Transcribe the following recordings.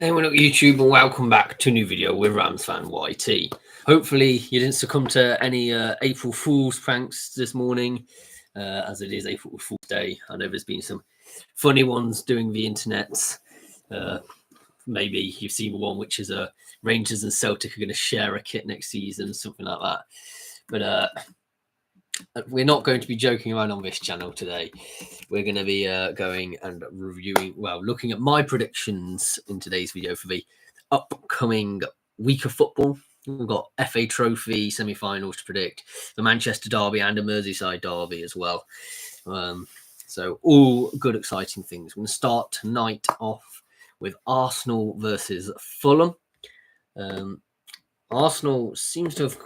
Hey, what up YouTube, and welcome back to a new video with Rams fan YT. Hopefully you didn't succumb to any April Fool's pranks this morning, as it is April Fool's Day. I know there's been some funny ones doing the internet. Maybe you've seen one which is Rangers and Celtic are going to share a kit next season, something like that. But we're not going to be joking around on this channel today. We're going to be going and reviewing, looking at my predictions in today's video for the upcoming week of football. We've got FA Trophy semi-finals to predict, the Manchester Derby and a Merseyside Derby as well. So all good, exciting things. We're going to start tonight off with Arsenal versus Fulham. Arsenal seems to have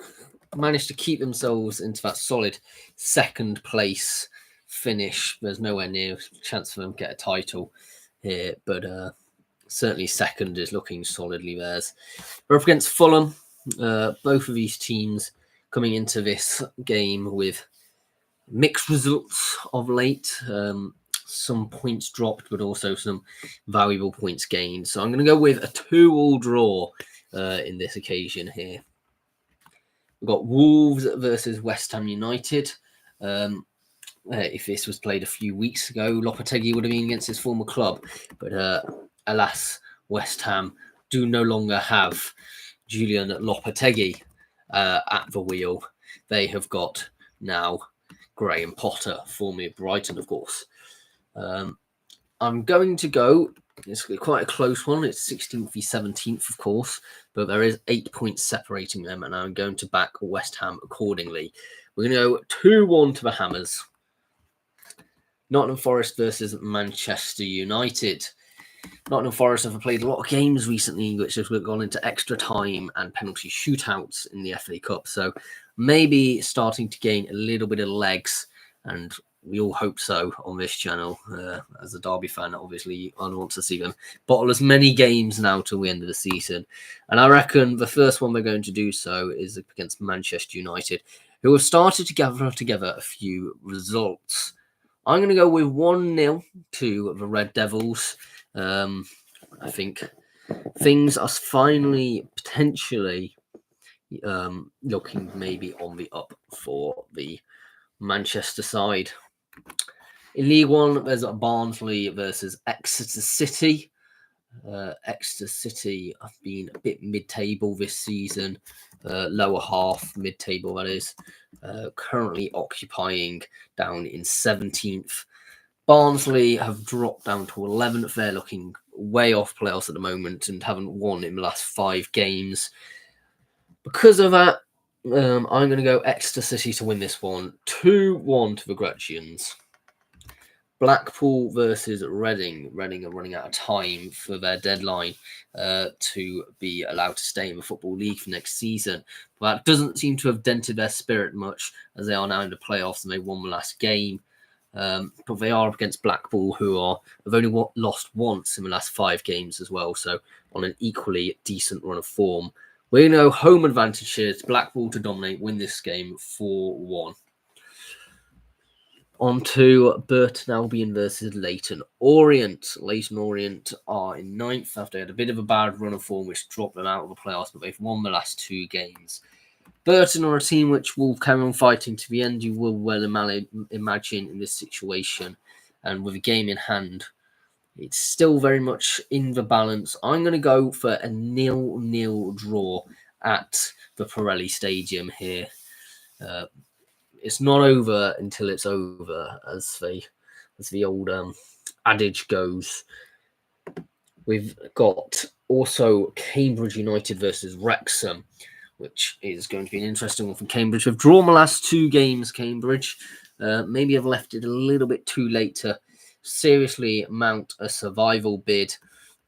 managed to keep themselves into that solid second place finish. There's nowhere near a chance for them to get a title here, but certainly second is looking solidly theirs. We're up against Fulham. Both of these teams coming into this game with mixed results of late. Some points dropped, but also some valuable points gained. So I'm going to go with a 2-2 draw in this occasion here. We've got Wolves versus West Ham United. If this was played a few weeks ago, Lopetegui would have been against his former club. But alas, West Ham do no longer have Julian Lopetegui at the wheel. They have got now Graham Potter, formerly of Brighton, of course. I'm going to go, it's quite a close one. It's 16th v 17th, of course, but there is 8 points separating them, and I'm going to back West Ham accordingly. We're going to go 2-1 to the Hammers. Nottingham Forest versus Manchester United. Nottingham Forest have played a lot of games recently, which have gone into extra time and penalty shootouts in the FA Cup. So maybe starting to gain a little bit of legs, and we all hope so on this channel. As a Derby fan, obviously, I want to see them bottle as many games now till the end of the season. And I reckon the first one they're going to do so is against Manchester United, who have started to gather together a few results. I'm going to go with 1-0 to the Red Devils. I think things are finally potentially looking maybe on the up for the Manchester side. In League One, there's Barnsley versus Exeter City. Exeter City have been a bit mid-table this season, lower half mid-table that is, currently occupying down in 17th. Barnsley have dropped down to 11th. They're looking way off playoffs at the moment and haven't won in the last 5 games. Because of that, I'm going to go Exeter City to win this one. 2-1 to the Gretchens. Blackpool versus Reading. Reading are running out of time for their deadline to be allowed to stay in the Football League for next season. But that doesn't seem to have dented their spirit much, as they are now in the playoffs and they won the last game. But they are up against Blackpool, who have only lost once in the last 5 games as well. So on an equally decent run of form. We know home advantage here. It's Blackpool to dominate, win this game 4-1. On to Burton Albion versus Leyton Orient. Leyton Orient are in 9th after they had a bit of a bad run of form, which dropped them out of the playoffs, but they've won the last 2 games. Burton are a team which will carry on fighting to the end, you will well imagine in this situation. And with a game in hand, it's still very much in the balance. I'm going to go for a 0-0 draw at the Pirelli Stadium here. It's not over until it's over, as the old adage goes. We've got also Cambridge United versus Wrexham, which is going to be an interesting one for Cambridge. We've drawn the last 2 games, Cambridge. Maybe have left it a little bit too late to seriously mount a survival bid,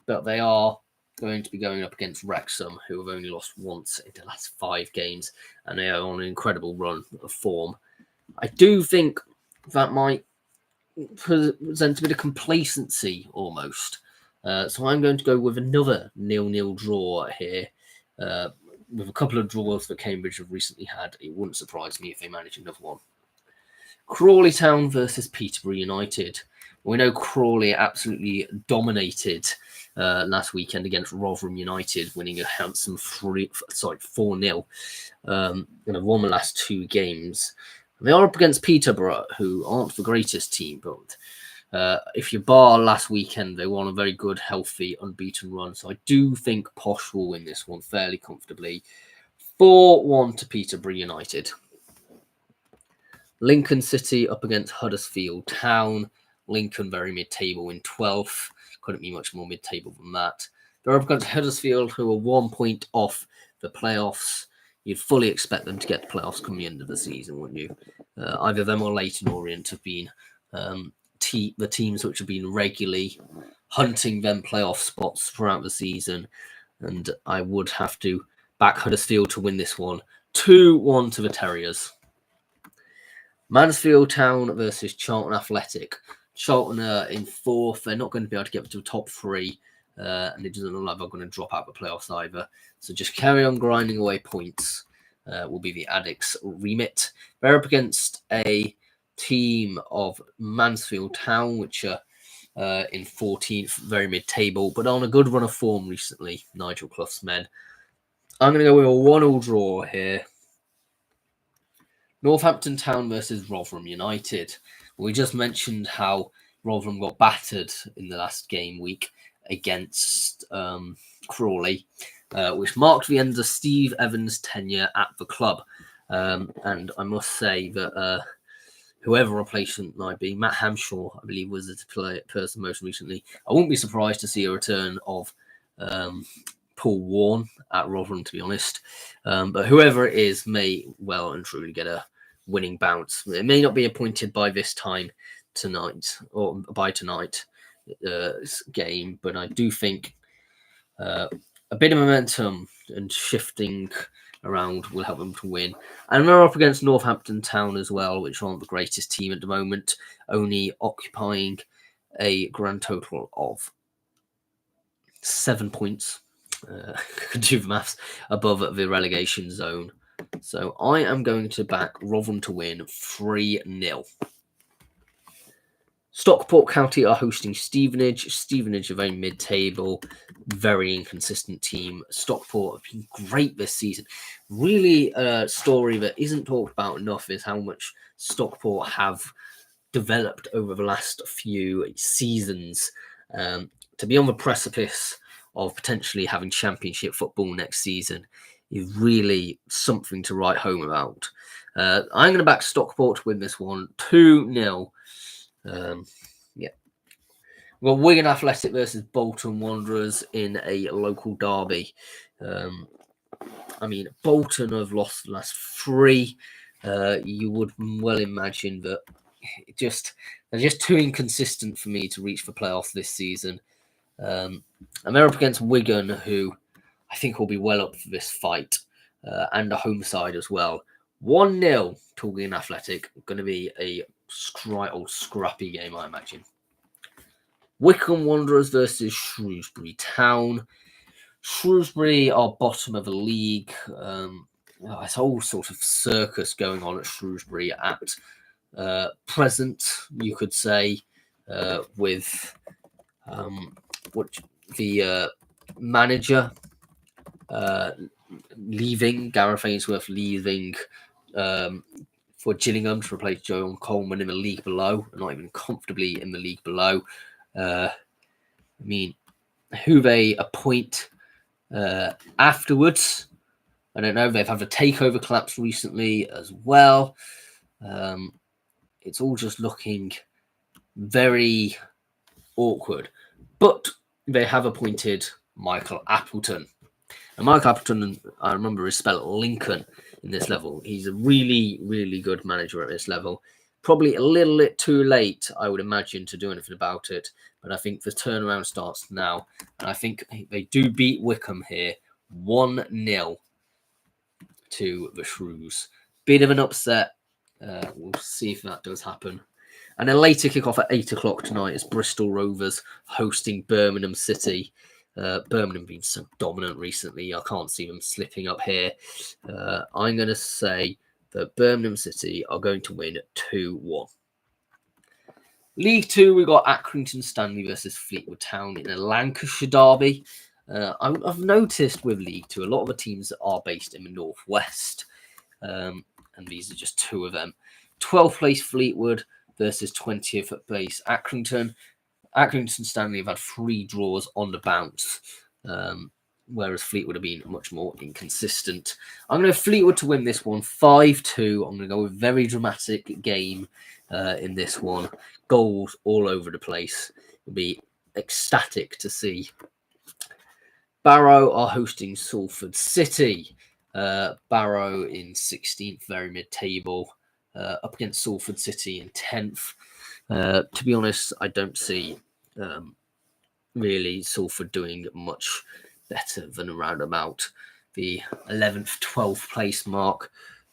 but they are going to be going up against Wrexham, who have only lost once in the last 5 games, and they are on an incredible run of form. I do think that might present a bit of complacency almost. So I'm going to go with another 0-0 draw here. With a couple of draws that Cambridge have recently had, it wouldn't surprise me if they manage another one. Crawley Town versus Peterborough United. We know Crawley absolutely dominated last weekend against Rotherham United, winning a handsome 4-0. And have won the last 2 games. They are up against Peterborough, who aren't the greatest team, but if you bar last weekend, they won a very good, healthy, unbeaten run. So I do think Posh will win this one fairly comfortably. 4-1 to Peterborough United. Lincoln City up against Huddersfield Town. Lincoln very mid-table in 12th. Couldn't be much more mid-table than that. They're up against Huddersfield, who are 1 point off the playoffs. You'd fully expect them to get the playoffs come the end of the season, wouldn't you? Either them or Leyton Orient have been the teams which have been regularly hunting them playoff spots throughout the season. And I would have to back Huddersfield to win this one. 2-1 to the Terriers. Mansfield Town versus Charlton Athletic. Charlton are in 4th. They're not going to be able to get to the top 3. And it doesn't look like they're going to drop out of the playoffs either. So just carry on grinding away points will be the Addicts' remit. They're up against a team of Mansfield Town, which are in 14th, very mid-table, but on a good run of form recently, Nigel Clough's men. I'm going to go with a 1-1 draw here. Northampton Town versus Rotherham United. We just mentioned how Rotherham got battered in the last game week against Crawley, which marked the end of Steve Evans' tenure at the club. And I must say that whoever replacement might be, Matt Hamshaw, I believe, was the person most recently. I wouldn't be surprised to see a return of Paul Warne at Rotherham, to be honest. But whoever it is may well and truly get a winning bounce. It may not be appointed by this time tonight or by tonight game, but I do think a bit of momentum and shifting around will help them to win. And they're up against Northampton Town as well, which aren't the greatest team at the moment, only occupying a grand total of 7 points. Could do the maths above the relegation zone. So I am going to back Rotherham to win 3-0. Stockport County are hosting Stevenage. Stevenage are very mid-table, very inconsistent team. Stockport have been great this season. Really, a story that isn't talked about enough is how much Stockport have developed over the last few seasons. To be on the precipice of potentially having championship football next season is really something to write home about. I'm going to back Stockport to win this one 2-0. Well, Wigan Athletic versus Bolton Wanderers in a local derby. Bolton have lost the last 3. You would well imagine that they're just too inconsistent for me to reach the playoffs this season. And they're up against Wigan, who I think will be well up for this fight, and a home side as well. 1-0 to Wigan Athletic. Going to be a scrappy game, I imagine. Wycombe Wanderers versus Shrewsbury Town. Shrewsbury are bottom of the league. It's all sort of circus going on at Shrewsbury at present, you could say, with the manager leaving, Gareth Ainsworth leaving for Gillingham to replace Joel Coleman in the league below, not even comfortably in the league below. Who they appoint afterwards, I don't know. They've had a takeover collapse recently as well. It's all just looking very awkward. But they have appointed Michael Appleton. And Michael Appleton, I remember, is spelled Lincoln in this level. He's a really, really good manager at this level. Probably a little bit too late, I would imagine, to do anything about it. But I think the turnaround starts now. And I think they do beat Wycombe here 1-0 to the Shrews. Bit of an upset. We'll see if that does happen. And then later kick-off at 8 o'clock tonight is Bristol Rovers hosting Birmingham City. Birmingham being so dominant recently, I can't see them slipping up here. I'm going to say that Birmingham City are going to win 2-1. League Two, we got Accrington Stanley versus Fleetwood Town in a Lancashire derby. I've noticed with League Two, a lot of the teams are based in the northwest, and these are just two of them. 12th place Fleetwood versus 20th place Accrington. Accrington Stanley have had 3 draws on the bounce, whereas Fleetwood have been much more inconsistent. I'm going to Fleetwood to win this one 5-2. I'm going to go with a very dramatic game in this one. Goals all over the place. It'll be ecstatic to see. Barrow are hosting Salford City. Barrow in 16th, very mid-table, up against Salford City in 10th. To be honest, I don't see really Salford doing much better than around about the 11th, 12th place mark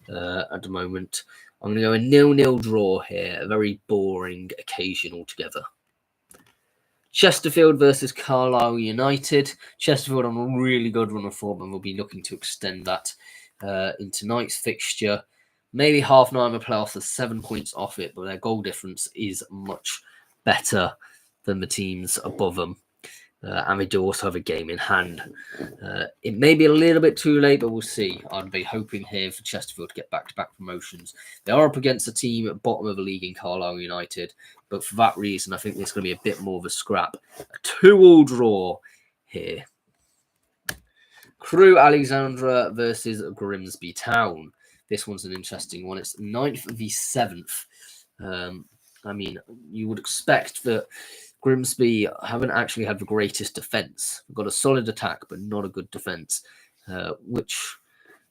at the moment. I'm going to go a 0-0 draw here, a very boring occasion altogether. Chesterfield versus Carlisle United. Chesterfield on a really good run of form and will be looking to extend that in tonight's fixture. Maybe half nine of the playoffs are 7 points off it, but their goal difference is much better than the teams above them. And they do also have a game in hand. It may be a little bit too late, but we'll see. I'd be hoping here for Chesterfield to get back-to-back promotions. They are up against a team at bottom of the league in Carlisle United, but for that reason, I think there's going to be a bit more of a scrap. A 2-2 draw here. Crewe Alexandra versus Grimsby Town. This one's an interesting one. It's 9th v 7th. I mean, you would expect that Grimsby haven't actually had the greatest defence. They've got a solid attack, but not a good defence, which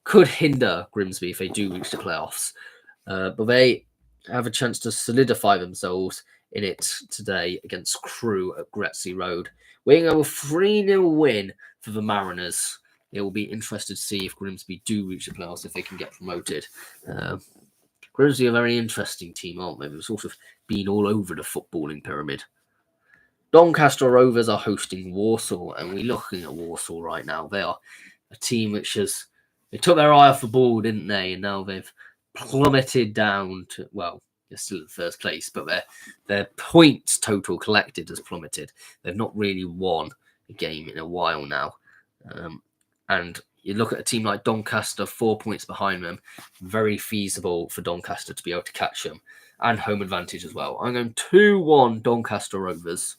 could hinder Grimsby if they do reach the playoffs. But they have a chance to solidify themselves in it today against Crewe at Gretzey Road. We're going to have a 3-0 win for the Mariners. It will be interesting to see if Grimsby do reach the playoffs, if they can get promoted. Grimsby are a very interesting team, aren't they? They've sort of been all over the footballing pyramid. Doncaster Rovers are hosting Walsall, and we're looking at Walsall right now. They are a team which they took their eye off the ball, didn't they? And now they've plummeted down to, well, they're still in first place, but their points total collected has plummeted. They've not really won a game in a while now. And you look at a team like Doncaster, 4 points behind them, very feasible for Doncaster to be able to catch them, and home advantage as well. I'm going 2-1 Doncaster Rovers.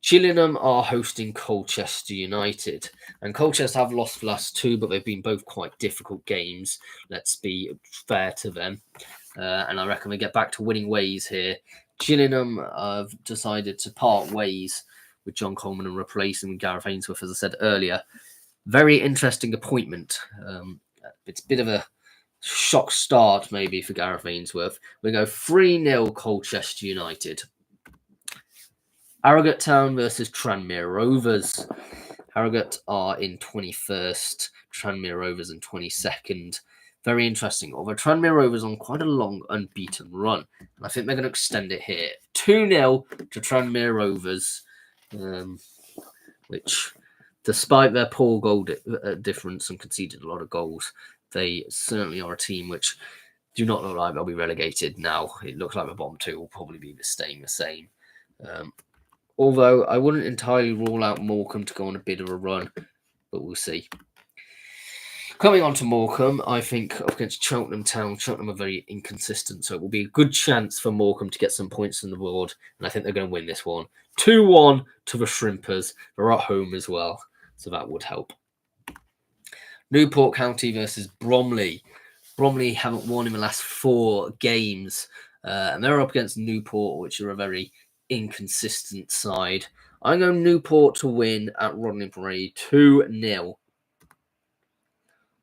Gillingham are hosting Colchester United, and Colchester have lost the last 2, but they've been both quite difficult games. Let's be fair to them, and I reckon we get back to winning ways here. Gillingham have decided to part ways with John Coleman and replace him with Gareth Ainsworth, as I said earlier. Very interesting appointment. It's a bit of a shock start maybe for Gareth Ainsworth. We go 3-0 Colchester United. Harrogate Town versus Tranmere Rovers. Harrogate are in 21st, Tranmere Rovers in 22nd. Very interesting. Although Tranmere Rovers on quite a long unbeaten run, and I think they're going to extend it here. 2-0 to Tranmere Rovers, which, despite their poor goal difference and conceded a lot of goals, they certainly are a team which do not look like they'll be relegated now. It looks like the bottom 2 will probably be staying the same. Although I wouldn't entirely rule out Morecambe to go on a bit of a run, but we'll see. Coming on to Morecambe, I think up against Cheltenham Town, Cheltenham are very inconsistent, so it will be a good chance for Morecambe to get some points on the board, and I think they're going to win this one. 2-1 to the Shrimpers. They're at home as well, so that would help. Newport County versus Bromley. Bromley haven't won in the last 4 games, and they're up against Newport, which are a very inconsistent side. I'm going Newport to win at Rodney Parade 2-0.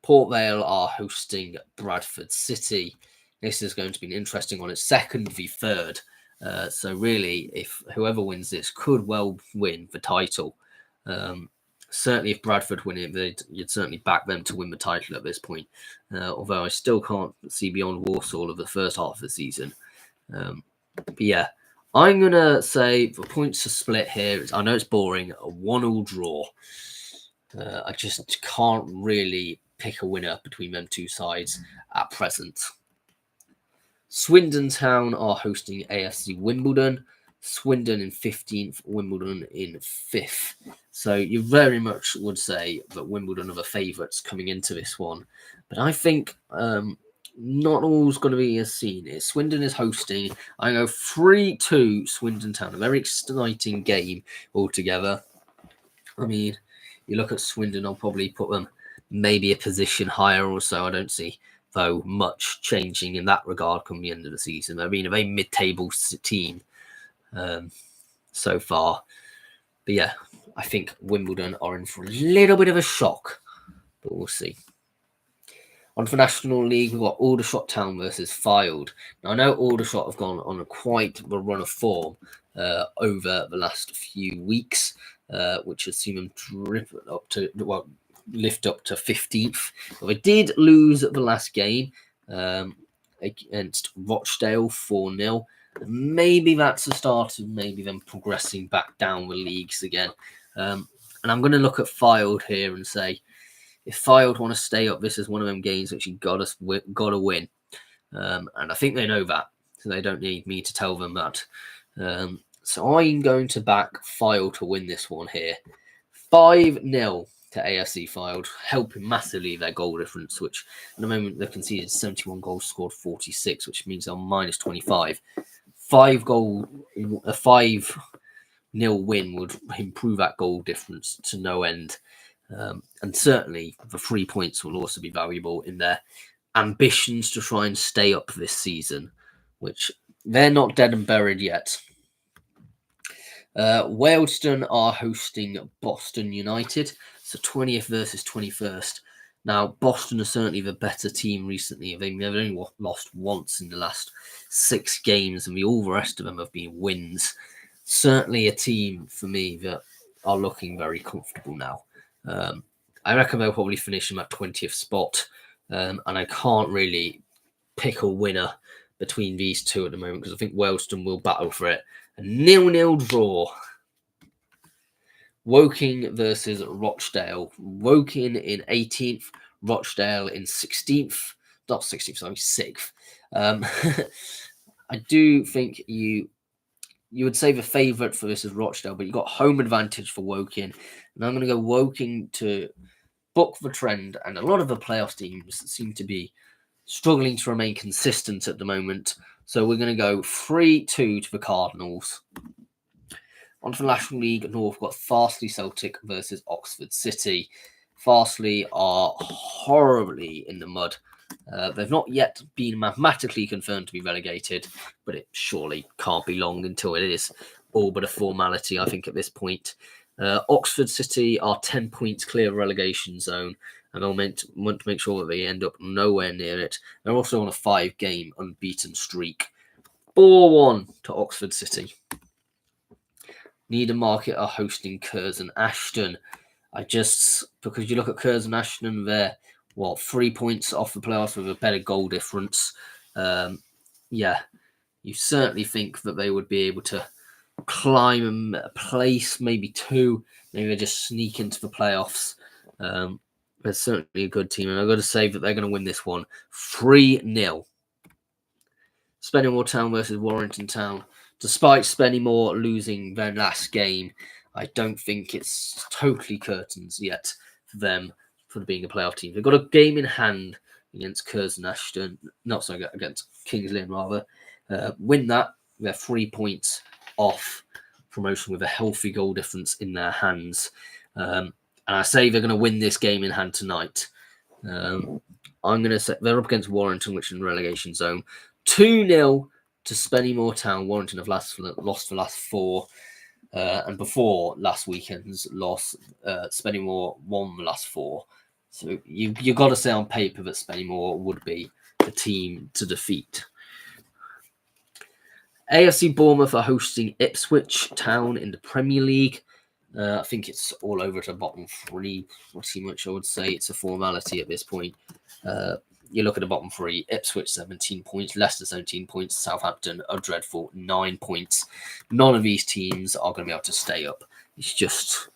Port Vale are hosting Bradford City. This is going to be an interesting one. It's 2nd v 3rd. So really, if whoever wins this could well win the title. Certainly if Bradford win it, you'd certainly back them to win the title at this point. Although I still can't see beyond Walsall of the first half of the season. But yeah, I'm going to say the points are split here. I know it's boring, a 1-1 draw. I just can't really pick a winner between them two sides at present. Swindon Town are hosting AFC Wimbledon. Swindon in 15th, Wimbledon in 5th. So you very much would say that Wimbledon are the favourites coming into this one. But I think not all's going to be as seen. Swindon is hosting. I go 3-2 Swindon Town. A very exciting game altogether. I mean, you look at Swindon, I'll probably put them maybe a position higher or so. I don't see, though, much changing in that regard come the end of the season. They've been a very mid-table team so far. But yeah, I think Wimbledon are in for a little bit of a shock, but we'll see. On for National League, we've got Aldershot Town versus Fylde. Now, I know Aldershot have gone on quite a run of form over the last few weeks, which has seen them lift up to 15th. But they did lose the last game against Rochdale 4-0. Maybe that's the start of maybe them progressing back down the leagues again. And I'm going to look at Fylde here and say, if Fylde want to stay up, this is one of them games which you got to win. And I think they know that, so they don't need me to tell them that. So I'm going to back Fylde to win this one here. 5-0 to AFC Fylde, helping massively their goal difference, which at the moment they've conceded 71 goals, scored 46, which means they're minus 25. A 5-0 win would improve that goal difference to no end. And certainly the 3 points will also be valuable in their ambitions to try and stay up this season, which they're not dead and buried yet. Wealdstone are hosting Boston United, so 20th versus 21st. Now, Boston are certainly the better team recently. They've only lost once in the last 6 games, and all the rest of them have been wins. Certainly a team, for me, that are looking very comfortable now. I reckon they'll probably finish them at 20th spot, and I can't really pick a winner between these two at the moment because I think Wealdstone will battle for it. A 0-0 draw. Woking versus Rochdale. Woking in 18th, Rochdale in 16th. Not 16th, sorry, 6th. I do think you would say the favourite for this is Rochdale, but you've got home advantage for Woking. And I'm going to go Woking to buck the trend. And a lot of the playoff teams seem to be struggling to remain consistent at the moment. So we're going to go 3-2 to the Cardinals. On for National League North, we've got Farsley Celtic versus Oxford City. Farsley are horribly in the mud. They've not yet been mathematically confirmed to be relegated, but it surely can't be long until it is all but a formality, I think, at this point. Oxford City are 10 points clear of relegation zone, and they'll want to make sure that they end up nowhere near it. They're also on a 5-game unbeaten streak. 4-1 to Oxford City. Needham Market are hosting Curzon Ashton. Because you look at Curzon Ashton, they're 3 points off the playoffs with a better goal difference. You certainly think that they would be able to climb a place, maybe 2, maybe they just sneak into the playoffs. They're certainly a good team, and I've got to say that they're going to win this one 3-0. Spennymoor Town versus Warrington Town. Despite Spennymoor losing their last game, I don't think it's totally curtains yet for them for being a playoff team. They've got a game in hand against Curzon Ashton, against Kings Lynn rather. Win that, they're 3 points off promotion with a healthy goal difference in their hands. And I say they're going to win this game in hand tonight. I'm going to say they're up against Warrington, which is in relegation zone. 2-0 to Spennymoor Town. Warrington have lost the last 4. And before last weekend's loss, Spennymoor won the last 4. So you've got to say on paper that Spennymoor would be the team to defeat. AFC Bournemouth are hosting Ipswich Town in the Premier League. I think it's all over to bottom 3. Pretty much, I would say it's a formality at this point. You look at the bottom 3, Ipswich 17 points, Leicester 17 points, Southampton are dreadful 9 points. None of these teams are going to be able to stay up. It's just,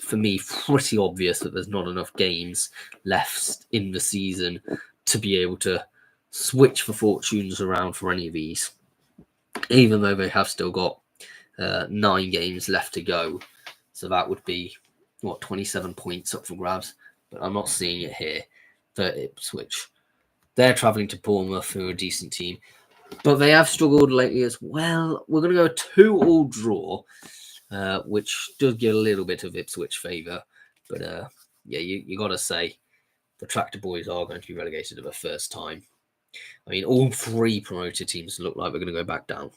for me, pretty obvious that there's not enough games left in the season to be able to switch the fortunes around for any of these, even though they have still got 9 games left to go. So that would be, 27 points up for grabs. But I'm not seeing it here for Ipswich. They're travelling to Bournemouth, who are a decent team. But they have struggled lately as well. We're going to go 2-2 draw, which does give a little bit of Ipswich favour. But yeah, you got to say the Tractor Boys are going to be relegated for the first time. I mean, all 3 promoted teams look like they're going to go back down.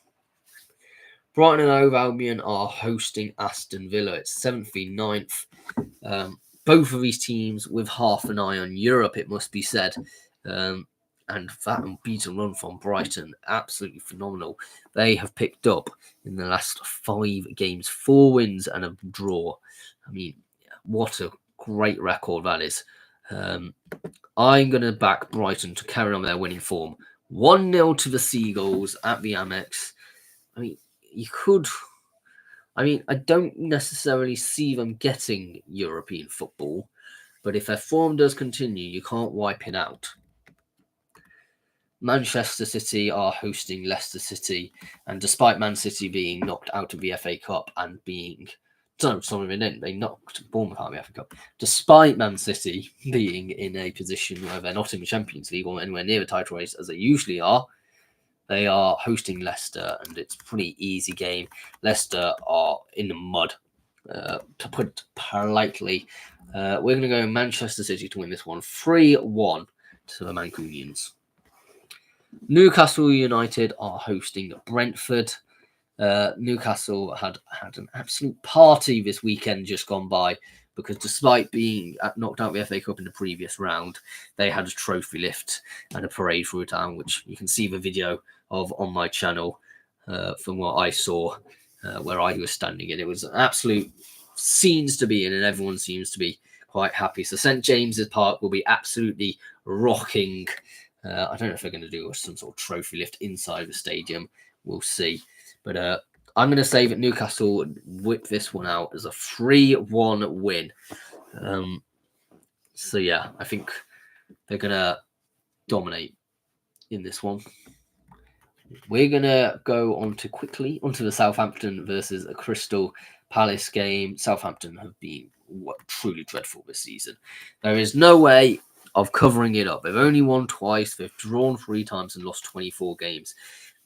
Brighton and Hove Albion are hosting Aston Villa. It's 7th v 9th. Both of these teams with half an eye on Europe, it must be said. And that unbeaten run from Brighton, absolutely phenomenal. They have picked up in the last 5 games 4 wins and a draw. I mean, what a great record that is. I'm going to back Brighton to carry on their winning form. 1-0 to the Seagulls at the Amex. I mean, I don't necessarily see them getting European football, but if their form does continue, you can't wipe it out. Manchester City are hosting Leicester City, and despite Man City being knocked out of the FA Cup and being... they knocked Bournemouth out of the FA Cup. Despite Man City being in a position where they're not in the Champions League or anywhere near the title race, as they usually are, they are hosting Leicester, and it's a pretty easy game. Leicester are in the mud, to put it politely. We're going to go Manchester City to win this one 3-1 to the Mancunians. Newcastle United are hosting Brentford. Newcastle had an absolute party this weekend just gone by, because despite being knocked out of the FA Cup in the previous round, they had a trophy lift and a parade through town, which you can see the video of on my channel from what I saw, where I was standing in. It was an absolute scenes to be in, and everyone seems to be quite happy. So St James's Park will be absolutely rocking. I don't know if they're going to do some sort of trophy lift inside the stadium. We'll see. But I'm going to say that Newcastle whip this one out as a 3-1 win. So yeah, I think they're going to dominate in this one. We're going to go onto the Southampton versus a Crystal Palace game. Southampton have been truly dreadful this season. There is no way of covering it up. They've only won twice. They've drawn 3 times and lost 24 games.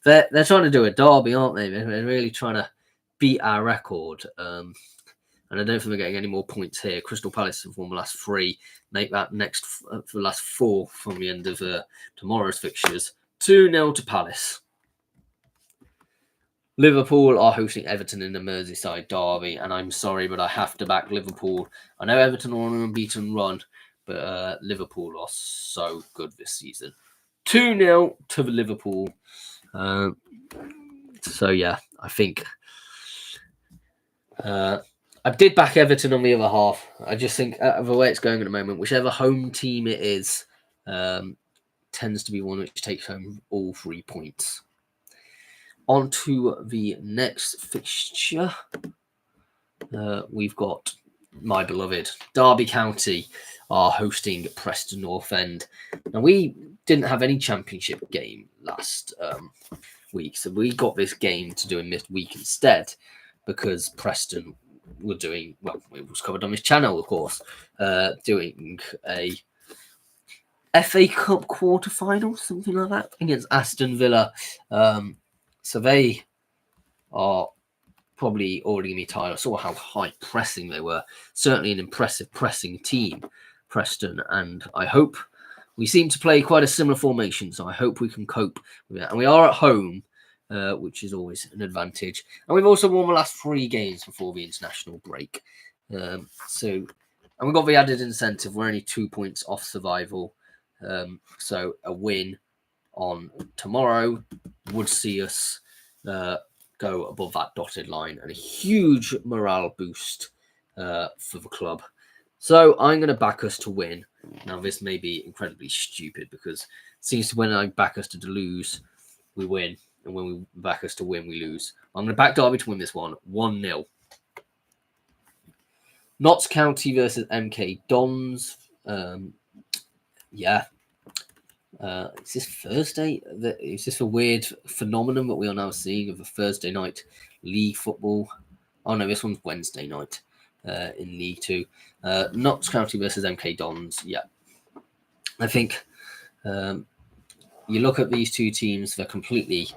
They're trying to do a derby, aren't they? They're really trying to beat our record. And I don't think we're getting any more points here. Crystal Palace have won the last 3. Make that next for the last 4 from the end of tomorrow's fixtures. 2-0 to Palace. Liverpool are hosting Everton in the Merseyside Derby, and I'm sorry, but I have to back Liverpool. I know Everton are on an unbeaten run, but Liverpool are so good this season. 2-0 to the Liverpool. So yeah, I think I did back Everton on the other half. I just think the way it's going at the moment, whichever home team it is, tends to be one which takes home all 3 points. On to the next fixture. We've got my beloved Derby County are hosting Preston North End. Now, we didn't have any championship game last week, so we got this game to do in midweek instead, because Preston were doing, well, it was covered on this channel, of course, doing a FA Cup quarter-final, something like that, against Aston Villa. So they are probably already going to be tired. I saw how high pressing they were. Certainly an impressive pressing team, Preston. And I hope we seem to play quite a similar formation. So I hope we can cope with that. And we are at home, which is always an advantage. And we've also won the last 3 games before the international break. And we've got the added incentive. We're only 2 points off survival. So a win on tomorrow would see us go above that dotted line, and a huge morale boost for the club. So I'm going to back us to win. Now, this may be incredibly stupid, because it seems to when I back us to lose, we win, and when we back us to win, we lose. I'm going to back Derby to win this one 1-0. Notts County versus MK Dons. Is this Thursday? Is this a weird phenomenon that we are now seeing of a Thursday night league football? Oh no, this one's Wednesday night in League Two. Notts County versus MK Dons. Yeah, I think you look at these two teams; they're completely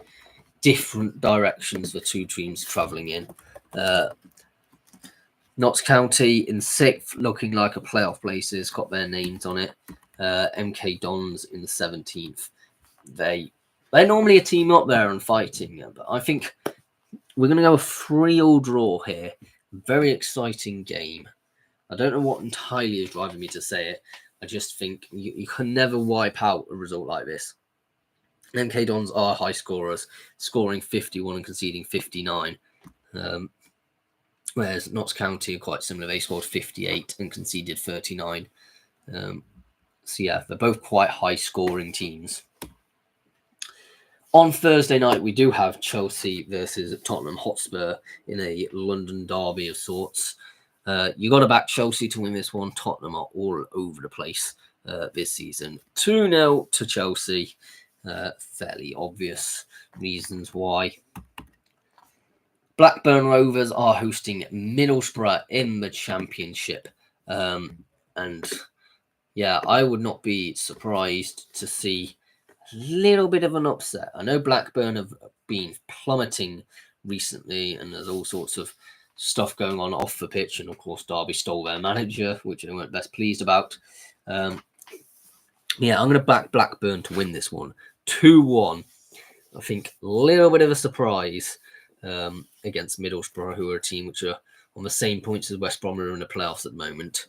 different directions. The two teams travelling in. Notts County in 6th, looking like a playoff places, got their names on it. MK Dons in the 17th. They're normally a team up there and fighting, but I think we're going to go a 3-3 draw here. Very exciting game. I don't know what entirely is driving me to say it. I just think you can never wipe out a result like this. MK Dons are high scorers, scoring 51 and conceding 59. Whereas Notts County are quite similar. They scored 58 and conceded 39. So yeah, they're both quite high-scoring teams. On Thursday night, we do have Chelsea versus Tottenham Hotspur in a London derby of sorts. You got to back Chelsea to win this one. Tottenham are all over the place this season. 2-0 to Chelsea. Fairly obvious reasons why. Blackburn Rovers are hosting Middlesbrough in the Championship. And yeah, I would not be surprised to see a little bit of an upset. I know Blackburn have been plummeting recently, and there's all sorts of stuff going on off the pitch. And of course, Derby stole their manager, which they weren't best pleased about. Yeah, I'm going to back Blackburn to win this one. 2-1. I think a little bit of a surprise against Middlesbrough, who are a team which are on the same points as West Brom, are in the playoffs at the moment.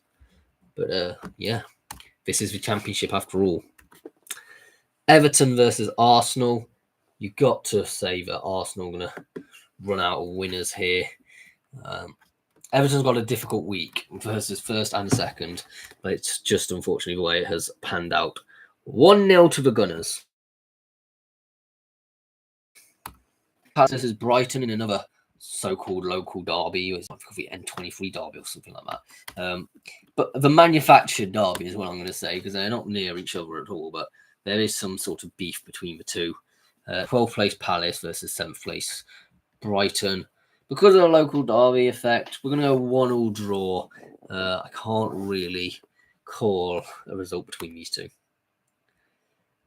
But yeah, this is the Championship after all. Everton versus Arsenal. You've got to say that Arsenal are going to run out of winners here. Everton's got a difficult week versus first and second, but it's just unfortunately the way it has panned out. 1-0 to the Gunners. Versus Brighton in another so-called local derby. It's like the N23 derby or something like that. But the manufactured derby is what I'm going to say, because they're not near each other at all, but there is some sort of beef between the two. 12th place Palace versus 7th place Brighton. Because of the local derby effect, we're going to go 1-1 draw. I can't really call a result between these two.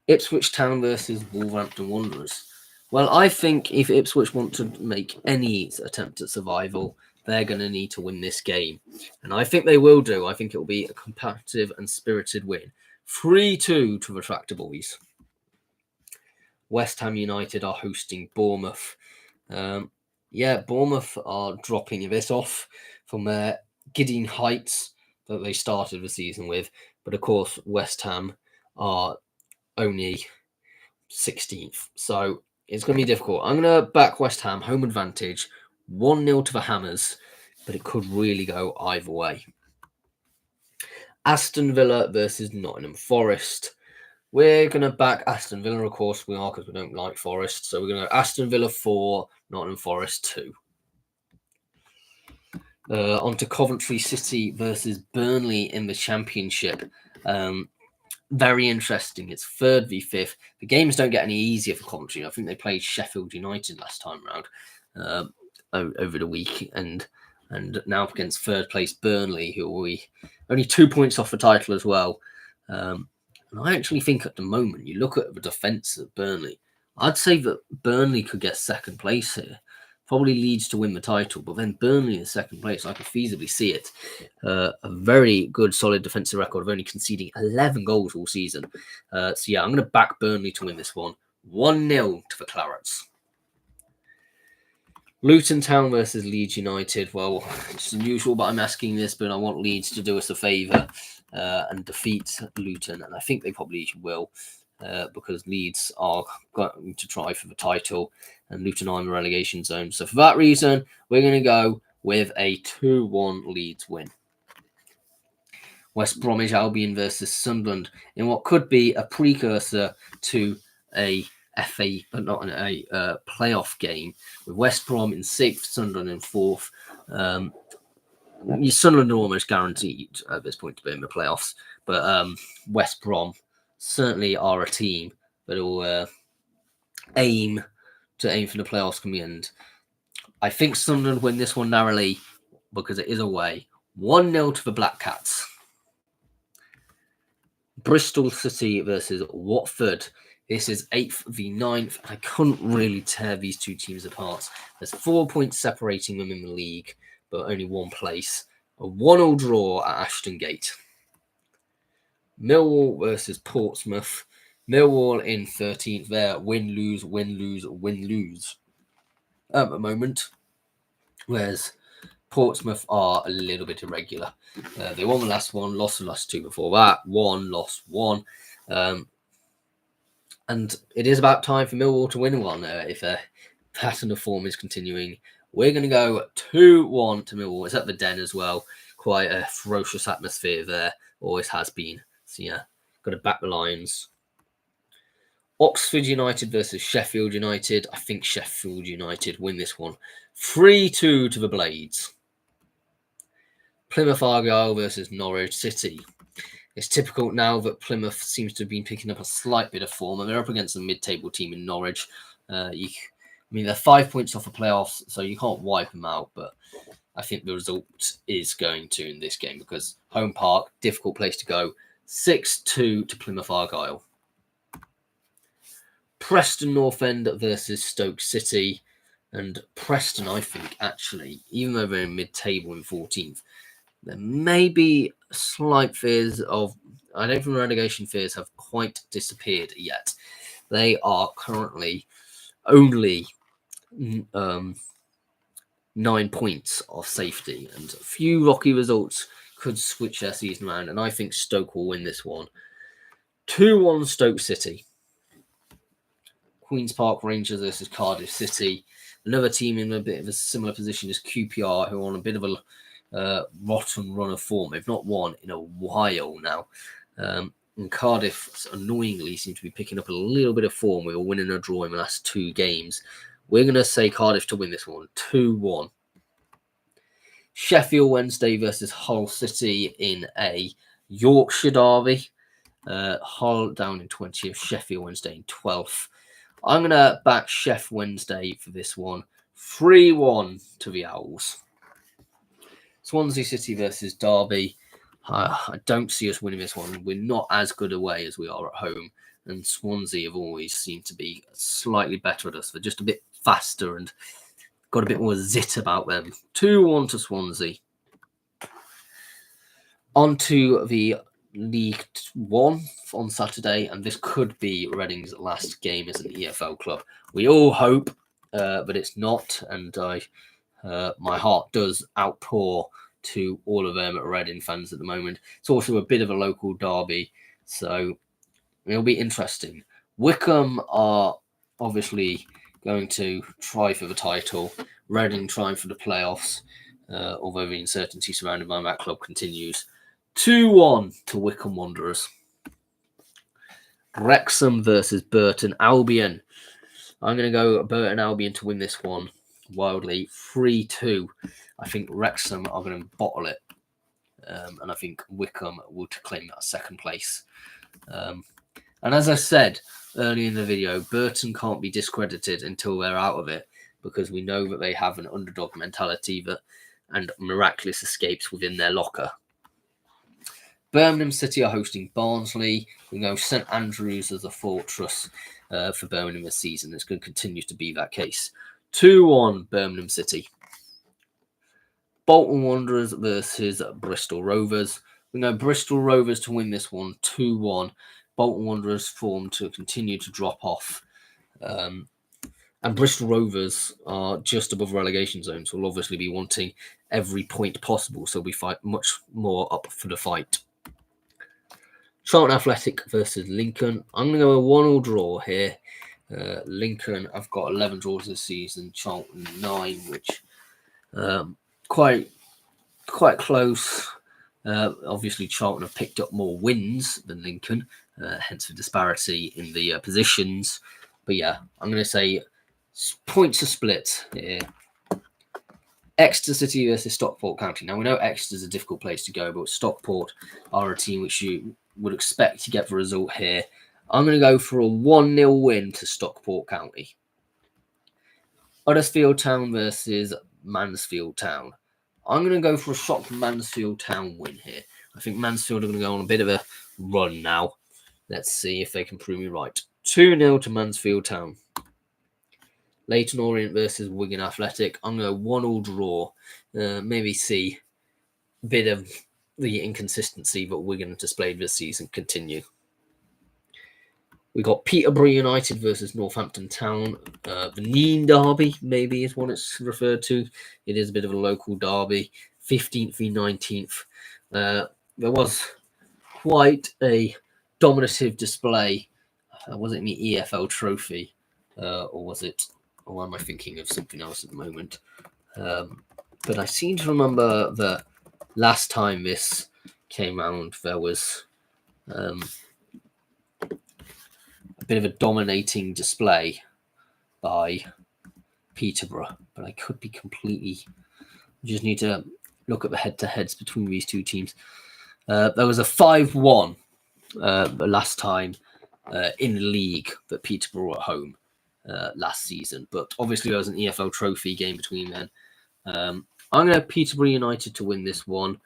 Ipswich Town versus Wolverhampton Wanderers. Well, I think if Ipswich want to make any attempt at survival, they're going to need to win this game. And I think they will do. I think it will be a competitive and spirited win. 3-2 to the Tractor Boys. West Ham United are hosting Bournemouth. Bournemouth are dropping this off from their giddy heights that they started the season with. But of course, West Ham are only 16th. So it's going to be difficult. I'm going to back West Ham, home advantage, 1-0 to the Hammers, but it could really go either way. Aston Villa versus Nottingham Forest. We're going to back Aston Villa, of course we are, because we don't like Forest. So we're going to go Aston Villa 4, Nottingham Forest 2. On to Coventry City versus Burnley in the Championship. Very interesting. It's 3rd v 5th. The games don't get any easier for Coventry. I think they played Sheffield United last time around over the week, and now up against 3rd place Burnley, who will be only 2 points off the title as well. And I actually think at the moment, you look at the defence of Burnley, I'd say that Burnley could get 2nd place here. Probably Leeds to win the title, but then Burnley in 2nd place, I could feasibly see it. A very good, solid defensive record of only conceding 11 goals all season. I'm going to back Burnley to win this one. 1-0 to the Clarets. Luton Town versus Leeds United. Well, it's unusual, but I'm asking this, but I want Leeds to do us a favour and defeat Luton, and I think they probably will. Because Leeds are going to try for the title and Luton are in the relegation zone. So for that reason, we're going to go with a 2-1 Leeds win. West Bromwich Albion versus Sunderland in what could be a precursor to a FA, but not a playoff game, with West Brom in 6th, Sunderland in 4th. Sunderland are almost guaranteed at this point to be in the playoffs, but West Brom certainly are a team that will aim for the playoffs come the end. I think Sunderland win this one narrowly because it is away. 1-0 to the Black Cats. Bristol City versus Watford. This is 8th v 9th. I couldn't really tear these two teams apart. There's 4 points separating them in the league, but only one place. A 1-1 draw at Ashton Gate. Millwall versus Portsmouth. Millwall in 13th there. Win, lose, win, lose, win, lose. At the moment, whereas Portsmouth are a little bit irregular. They won the last one, lost the last two before that, won, lost one. And it is about time for Millwall to win one if a pattern of form is continuing. We're going to go 2-1 to Millwall. It's at the Den as well. Quite a ferocious atmosphere there. Always has been. So yeah, got to back the Lions. Oxford United versus Sheffield United. I think Sheffield United win this one. 3-2 to the Blades. Plymouth Argyle versus Norwich City. It's typical now that Plymouth seems to have been picking up a slight bit of form, and they're up against a mid-table team in Norwich. They're 5 points off the playoffs, so you can't wipe them out, but I think the result is going to in this game because home park, difficult place to go. 6-2 to Plymouth Argyle. Preston North End versus Stoke City. And Preston, I think, actually, even though they're in mid-table in 14th, there may be slight fears of... I don't think relegation fears have quite disappeared yet. They are currently only 9 points off safety, and a few rocky results could switch their season around, and I think Stoke will win this one. 2-1 Stoke City. Queen's Park Rangers versus Cardiff City. Another team in a bit of a similar position as QPR, who are on a bit of a rotten run of form. They've not won in a while now. And Cardiff, annoyingly, seem to be picking up a little bit of form with a win and a draw in the last 2 games. We're going to say Cardiff to win this one, 2-1. Sheffield Wednesday versus Hull City in a Yorkshire derby. Hull down in 20th, Sheffield Wednesday in 12th. I'm going to back Sheff Wednesday for this one. 3-1 to the Owls. Swansea City versus Derby. I don't see us winning this one. We're not as good away as we are at home. And Swansea have always seemed to be slightly better at us. They're just a bit faster and got a bit more zit about them. 2-1 to Swansea. On to the League One on Saturday, and this could be Reading's last game as an EFL club. We all hope, but it's not, and my heart does outpour to all of them at Reading fans at the moment. It's also a bit of a local derby, so it'll be interesting. Wickham are obviously going to try for the title. Reading trying for the playoffs, although the uncertainty surrounding that club continues. 2-1 to Wickham Wanderers. Wrexham versus Burton Albion. I'm going to go Burton Albion to win this one wildly. 3-2. I think Wrexham are going to bottle it. And I think Wickham will claim that second place. And as I said earlier in the video, Burton can't be discredited until they're out of it, because we know that they have an underdog mentality and miraculous escapes within their locker. Birmingham City are hosting Barnsley. We know St Andrews as a fortress for Birmingham this season. It's going to continue to be that case. 2-1 Birmingham City. Bolton Wanderers versus Bristol Rovers. We know Bristol Rovers to win this one 2-1. Bolton Wanderers formed to continue to drop off. And Bristol Rovers are just above relegation zone, so will obviously be wanting every point possible. So we fight much more up for the fight. Charlton Athletic versus Lincoln. I'm going to go a 1-1 draw here. Lincoln, I've got 11 draws this season. Charlton 9, which quite close. Obviously, Charlton have picked up more wins than Lincoln, hence the disparity in the positions. But yeah, I'm going to say points are split here. Exeter City versus Stockport County. Now, we know Exeter's a difficult place to go, but Stockport are a team which would expect to get the result here. I'm going to go for a 1-0 win to Stockport County. Huddersfield Town versus Mansfield Town. I'm going to go for a shock Mansfield Town win here. I think Mansfield are going to go on a bit of a run now. Let's see if they can prove me right. 2-0 to Mansfield Town. Leyton Orient versus Wigan Athletic. I'm going to go 1-1 draw. Maybe see a bit of the inconsistency that Wigan have displayed this season continue. We got Peterborough United versus Northampton Town. The Neen Derby, maybe, is what it's referred to. It is a bit of a local derby. 15th v 19th. There was quite a dominative display. Was it the EFL trophy? Or was it... Or am I thinking of something else at the moment? But I seem to remember that last time this came round, there was... a bit of a dominating display by Peterborough, but I could be completely... just need to look at the head-to-heads between these two teams. There was a 5-1 last time in the league that Peterborough were at home last season, but obviously there was an EFL trophy game between then. I'm going to have Peterborough United to win this one.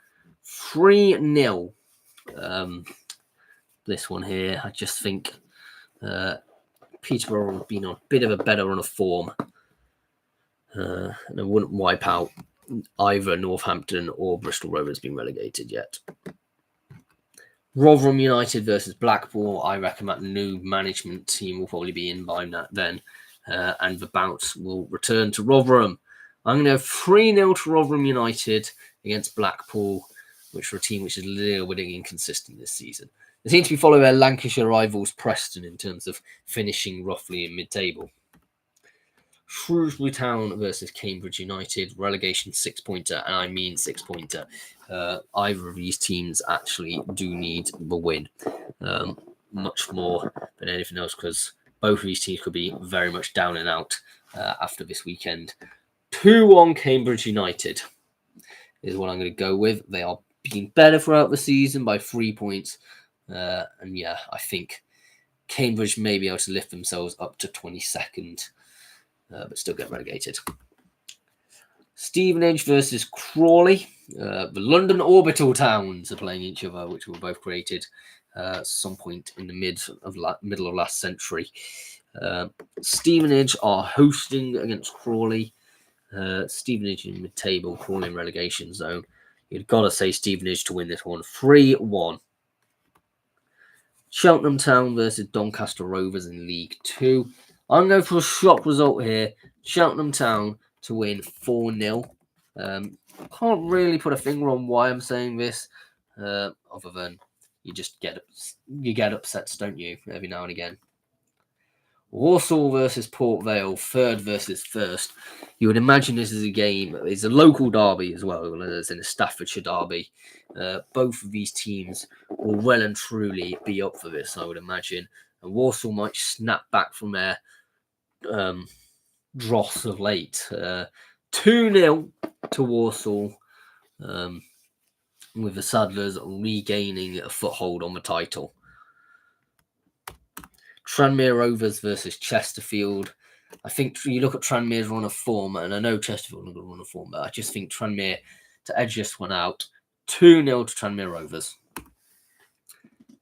3-0. This one here, I just think... Peterborough have been on a bit of a better run of form, and I wouldn't wipe out either Northampton or Bristol Rovers being relegated yet. Rotherham United versus Blackpool. I reckon that new management team will probably be in by then, and the bounce will return to Rotherham. I'm going to have 3-0 to Rotherham United against Blackpool, which are a team which is a little bit inconsistent this season. They seem to be following their Lancashire rivals Preston in terms of finishing roughly in mid-table. Shrewsbury Town versus Cambridge United, relegation 6-pointer, and I mean 6-pointer. Either of these teams actually do need the win, much more than anything else, because both of these teams could be very much down and out after this weekend. 2-1 Cambridge United is what I'm going to go with. They are being better throughout the season by 3 points. And yeah, I think Cambridge may be able to lift themselves up to 22nd, but still get relegated. Stevenage versus Crawley. The London Orbital Towns are playing each other, which were both created at some point in the middle of last century. Stevenage are hosting against Crawley. Stevenage in mid-table, Crawley in relegation zone. You've got to say Stevenage to win this one. 3-1. Cheltenham Town versus Doncaster Rovers in League 2. I'm going for a shock result here. Cheltenham Town to win 4-0. Can't really put a finger on why I'm saying this, other than you get upsets, don't you, every now and again. Walsall versus Port Vale, third versus first. You would imagine this is a game. It's a local derby as well, as in a Staffordshire derby. Both of these teams will well and truly be up for this, I would imagine. And Walsall might snap back from their dross of late. 2-0 to Walsall, with the Saddlers regaining a foothold on the title. Tranmere Rovers versus Chesterfield. I think you look at Tranmere's run of form, and I know Chesterfield are going to run of form, but I just think Tranmere to edge this one out. 2-0 to Tranmere Rovers.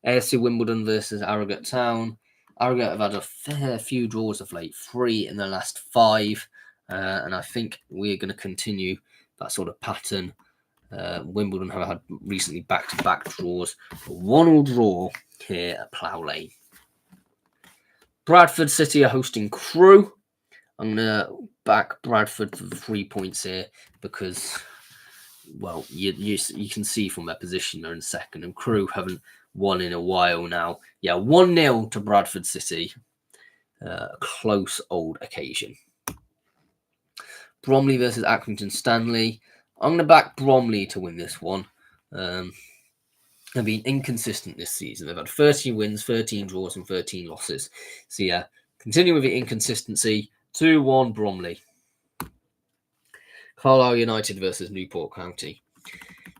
AFC Wimbledon versus Harrogate Town. Harrogate have had a fair few draws of late, 3 in the last 5, and I think we're going to continue that sort of pattern. Wimbledon have had recently back-to-back draws. 1-1 draw here at Plough Lane. Bradford City are hosting Crewe. I'm going to back Bradford for the 3 points here because, well, you can see from their position they're in second, and Crewe haven't won in a while now. Yeah, 1-0 to Bradford City. A close old occasion. Bromley versus Accrington Stanley. I'm going to back Bromley to win this one. They've been inconsistent this season. They've had 13 wins, 13 draws, and 13 losses. So yeah, continue with the inconsistency. 2-1 Bromley. Carlisle United versus Newport County.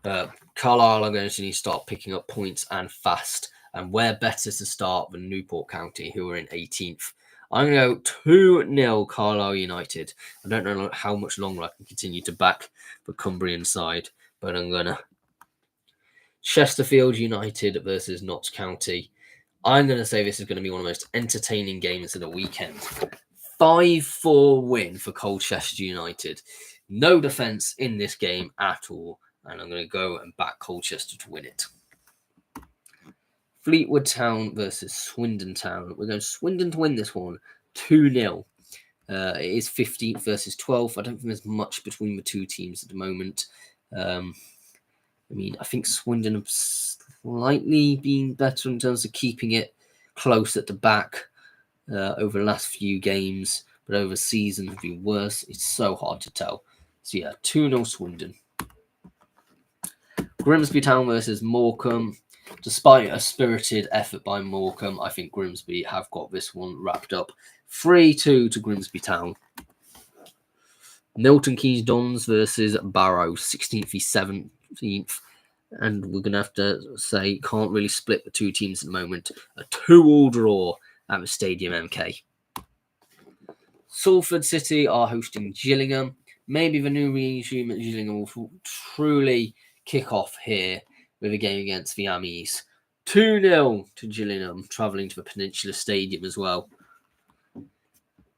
Carlisle are going to need to start picking up points and fast. And where better to start than Newport County, who are in 18th. I'm going to go 2-0 Carlisle United. I don't know how much longer I can continue to back the Cumbrian side, but I'm going to Chesterfield United versus Notts County. I'm going to say this is going to be one of the most entertaining games of the weekend. 5-4 win for Colchester United. No defence in this game at all. And I'm going to go and back Colchester to win it. Fleetwood Town versus Swindon Town. We're going Swindon to win this one 2-0. It is 15th versus 12th. I don't think there's much between the two teams at the moment. I think Swindon have slightly been better in terms of keeping it close at the back over the last few games, but over the season have been worse. It's so hard to tell. So yeah, 2-0 Swindon. Grimsby Town versus Morecambe. Despite a spirited effort by Morecambe, I think Grimsby have got this one wrapped up. 3-2 to Grimsby Town. Milton Keynes Dons versus Barrow, 16th v 17th. And we're going to have to say, can't really split the two teams at the moment. A 2-2 draw at the Stadium MK. Salford City are hosting Gillingham. Maybe the new regime at Gillingham will truly kick off here with a game against the Amies. 2-0 to Gillingham, travelling to the Peninsula Stadium as well.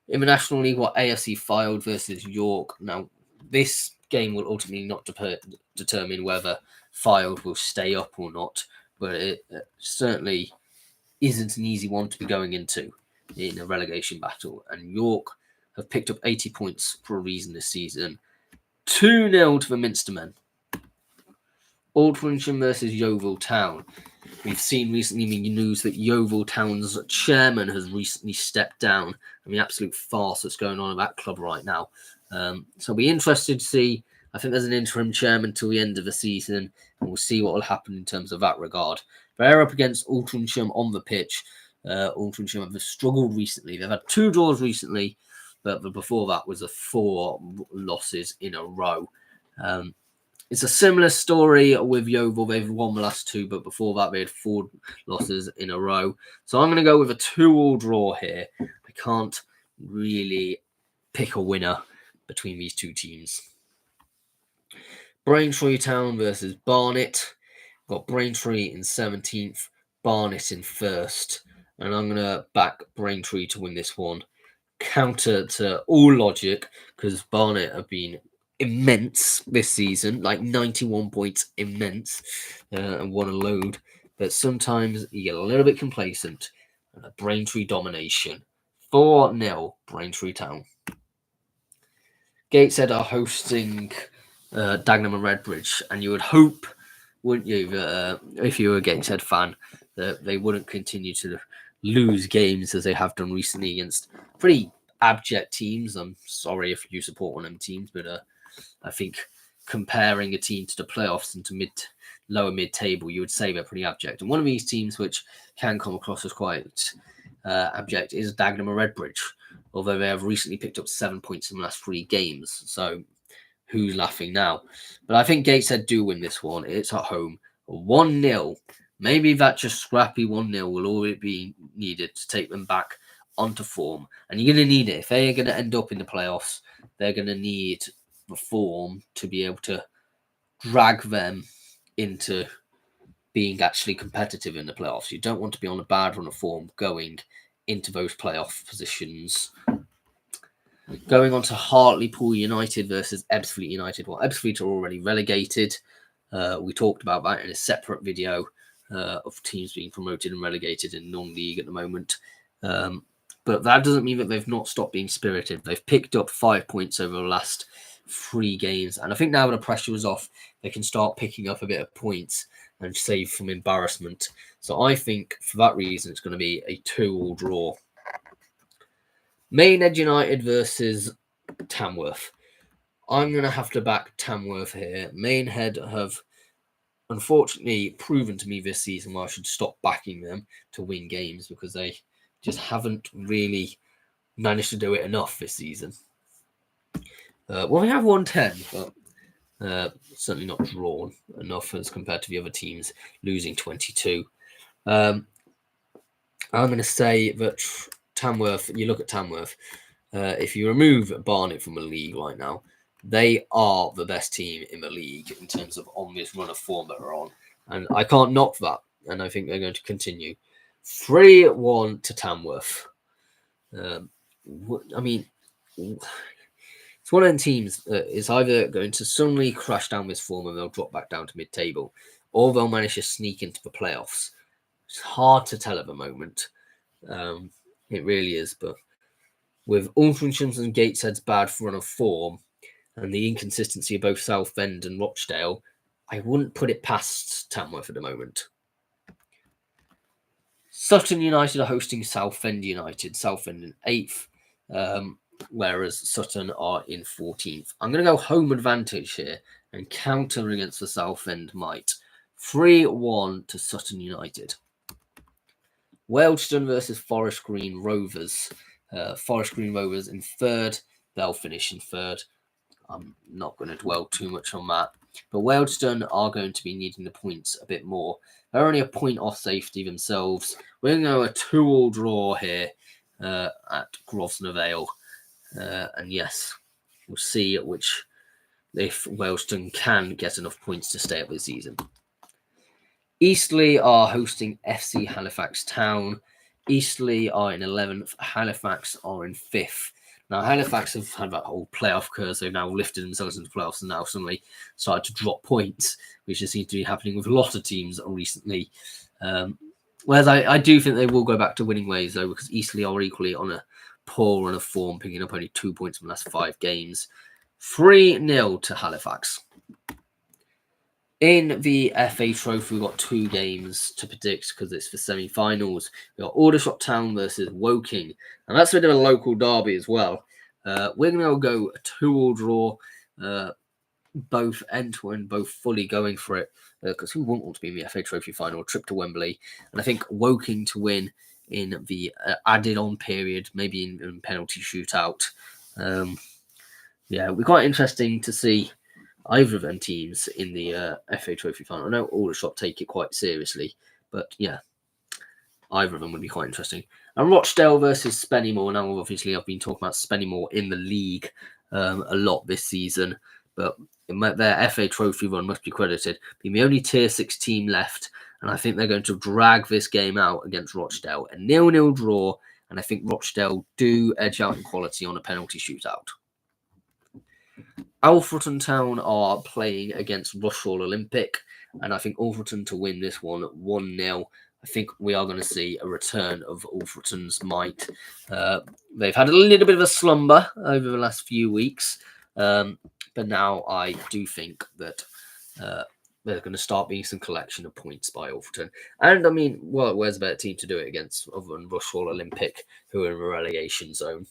In the National League, what AFC Fylde versus York. Now, this game will ultimately not determine whether Fylde will stay up or not, but it certainly isn't an easy one to be going into in a relegation battle. And York have picked up 80 points for a reason this season. 2-0 to the Minstermen. Aldrincham versus Yeovil Town. We've seen recently in the news that Yeovil Town's chairman has recently stepped down. I mean, absolute farce that's going on at that club right now. So I'll be interested to see. I think there's an interim chairman till the end of the season, and we'll see what will happen in terms of that regard. They're up against Aldrincham on the pitch. Aldrincham have struggled recently. They've had 2 draws recently, but before that was 4 losses in a row. It's a similar story with Yeovil. They've won the last 2, but before that they had 4 losses in a row. So I'm going to go with a 2-2 draw here. I can't really pick a winner between these two teams. Braintree Town versus Barnet. Got Braintree in 17th, Barnet in 1st. And I'm going to back Braintree to win this one. Counter to all logic, because Barnet have been immense this season, like 91 points immense, and won a load. But sometimes you get a little bit complacent. And a Braintree domination. 4-0 Braintree Town. Gateshead are hosting Dagenham and Redbridge, and you would hope, wouldn't you, that if you were a Gateshead fan, that they wouldn't continue to lose games as they have done recently against pretty abject teams. I'm sorry if you support one of them teams, but I think comparing a team to the playoffs and to lower mid-table, you would say they're pretty abject. And one of these teams which can come across as quite abject is Dagenham and Redbridge, although they have recently picked up 7 points in the last 3 games. So who's laughing now? But I think Gateshead do win this one. It's at home. 1-0. Maybe that just scrappy 1-0 will all be needed to take them back onto form. And you're going to need it. If they are going to end up in the playoffs, they're going to need the form to be able to drag them into being actually competitive in the playoffs. You don't want to be on a bad run of form going into those playoff positions. Going on to Hartlepool United versus Ebbsfleet United. Well, Ebbsfleet are already relegated. We talked about that in a separate video of teams being promoted and relegated in non-league at the moment. But that doesn't mean that they've not stopped being spirited. They've picked up 5 points over the last 3 games. And I think now the pressure is off, they can start picking up a bit of points and save from embarrassment. So I think for that reason, it's going to be a 2-2 draw. Maidenhead United versus Tamworth. I'm going to have to back Tamworth here. Maidenhead have unfortunately proven to me this season why I should stop backing them to win games, because they just haven't really managed to do it enough this season. Well, they have won 10, but certainly not drawn enough as compared to the other teams, losing 22. I'm going to say that Tamworth, you look at Tamworth, if you remove Barnet from the league right now, they are the best team in the league in terms of on this run of form that they're on. And I can't knock that. And I think they're going to continue. 3-1 to Tamworth. I mean, it's one of them teams that is either going to suddenly crash down this form and they'll drop back down to mid-table, or they'll manage to sneak into the playoffs. It's hard to tell at the moment. It really is. But with Aldershot and Gateshead's bad run of form and the inconsistency of both Southend and Rochdale, I wouldn't put it past Tamworth at the moment. Sutton United are hosting Southend United. Southend in 8th, whereas Sutton are in 14th. I'm going to go home advantage here and counter against the Southend might. 3-1 to Sutton United. Wealdstone versus Forest Green Rovers. Forest Green Rovers in 3rd. They'll finish in 3rd. I'm not going to dwell too much on that. But Wealdstone are going to be needing the points a bit more. They're only a point off safety themselves. We're going to go a 2-2 draw here at Grosvenor Vale. And yes, we'll see if Wealdstone can get enough points to stay up this season. Eastleigh are hosting FC Halifax Town. Eastleigh are in 11th. Halifax are in 5th. Now, Halifax have had that whole playoff curse. They've now lifted themselves into playoffs and now suddenly started to drop points, which just seems to be happening with a lot of teams recently. Whereas I do think they will go back to winning ways, though, because Eastleigh are equally on a poor run of form, picking up only 2 points from the last 5 games. 3-0 to Halifax. In the FA Trophy, we've got 2 games to predict because it's for semi-finals. We've got Aldershot Town versus Woking, and that's a bit of a local derby as well. We're going to go a 2-2 draw, both end-to-end, both fully going for it, because who wouldn't want to be in the FA Trophy final, a trip to Wembley, and I think Woking to win in the added-on period, maybe in penalty shootout. It'll be quite interesting to see either of them teams in the FA Trophy final. I know Aldershot take it quite seriously, but yeah, either of them would be quite interesting. And Rochdale versus Spennymoor. Now, obviously, I've been talking about Spennymoor in the league a lot this season, but their FA Trophy run must be credited. Being the only Tier 6 team left, and I think they're going to drag this game out against Rochdale. A 0-0 draw, and I think Rochdale do edge out in quality on a penalty shootout. Alfreton Town are playing against Rushall Olympic, and I think Alfreton to win this one 1-0. I think we are going to see a return of Alfreton's might. They've had a little bit of a slumber over the last few weeks, but now I do think that there's going to start being some collection of points by Alfreton. And I mean, well, where's a better team to do it against other than Rushall Olympic, who are in the relegation zone?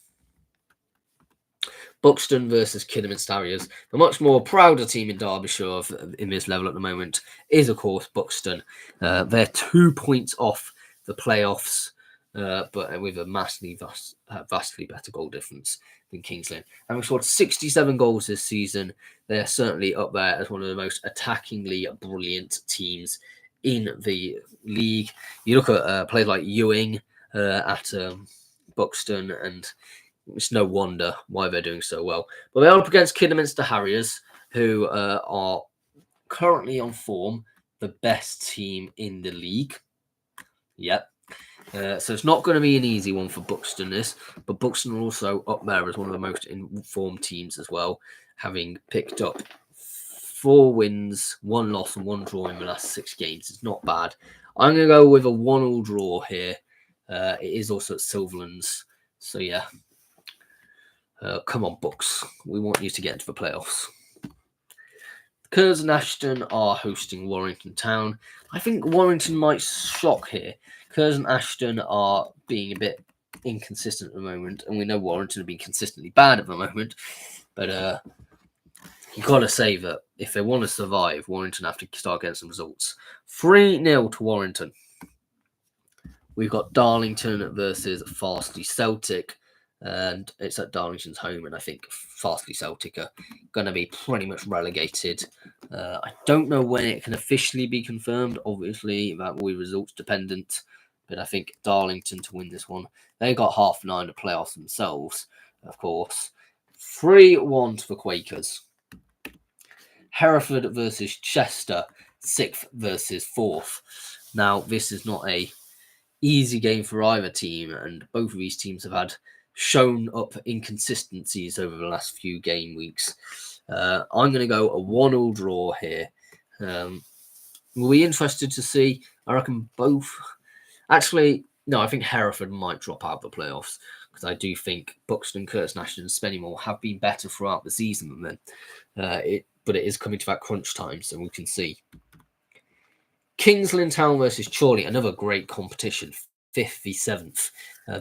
Buxton versus Kidderminster Harriers. The much more prouder team in Derbyshire in this level at the moment is, of course, Buxton. They're 2 points off the playoffs, but with a vastly better goal difference than Kings Lynn. Having scored 67 goals this season, they're certainly up there as one of the most attackingly brilliant teams in the league. You look at players like Ewing at Buxton, and it's no wonder why they're doing so well. But they're up against Kidderminster Harriers, who are currently on form, the best team in the league. Yep. So it's not going to be an easy one for Buxton, but Buxton are also up there as one of the most informed teams as well, having picked up 4 wins, 1 loss, and 1 draw in the last 6 games. It's not bad. I'm going to go with a 1-1 draw here. It is also at Silverlands. So yeah. Come on, Bucks. We want you to get into the playoffs. Curzon Ashton are hosting Warrington Town. I think Warrington might shock here. Curzon Ashton are being a bit inconsistent at the moment, and we know Warrington have been consistently bad at the moment. But you've got to say that if they want to survive, Warrington have to start getting some results. 3-0 to Warrington. We've got Darlington versus Farsley Celtic. and it's at Darlington's home, and I think Farsley Celtic are going to be pretty much relegated. I don't know when it can officially be confirmed. Obviously, that will be results dependent, but I think Darlington to win this one. They got half an eye on the playoffs themselves, of course. 3-1 to the Quakers. Hereford versus Chester, 6th versus 4th. Now, this is not a easy game for either team, and both of these teams have had shown up inconsistencies over the last few game weeks. I'm going to go a 1-1 draw here. We'll be interested to see. I reckon both. Actually, no, I think Hereford might drop out of the playoffs because I do think Buxton, Curtis Nash, and Spennymoor have been better throughout the season than them. But it is coming to that crunch time, so we can see. Kings Lynn Town versus Chorley, another great competition. 5th v 7th,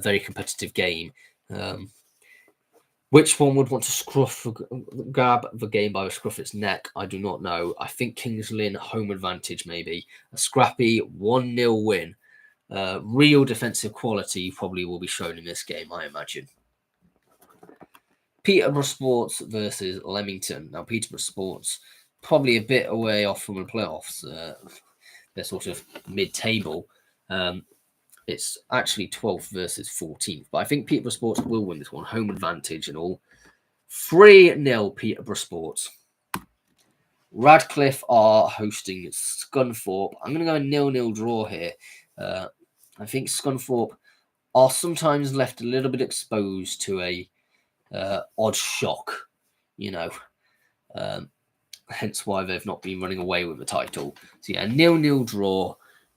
very competitive game. Which one would want to grab the game by the scruff of its neck? I do not know. I think Kings Lynn home advantage maybe. A scrappy 1-0 win. Real defensive quality probably will be shown in this game, I imagine. Peterborough Sports versus Leamington. Now, Peterborough Sports probably a bit away off from the playoffs. They're sort of mid-table. It's actually 12th versus 14th, but I think Peterborough Sports will win this one. Home advantage and all. 3-0 Peterborough Sports. Radcliffe are hosting Scunthorpe. I'm going to go a 0-0 draw here. I think Scunthorpe are sometimes left a little bit exposed to a odd shock, hence why they've not been running away with the title. So yeah, 0-0 draw.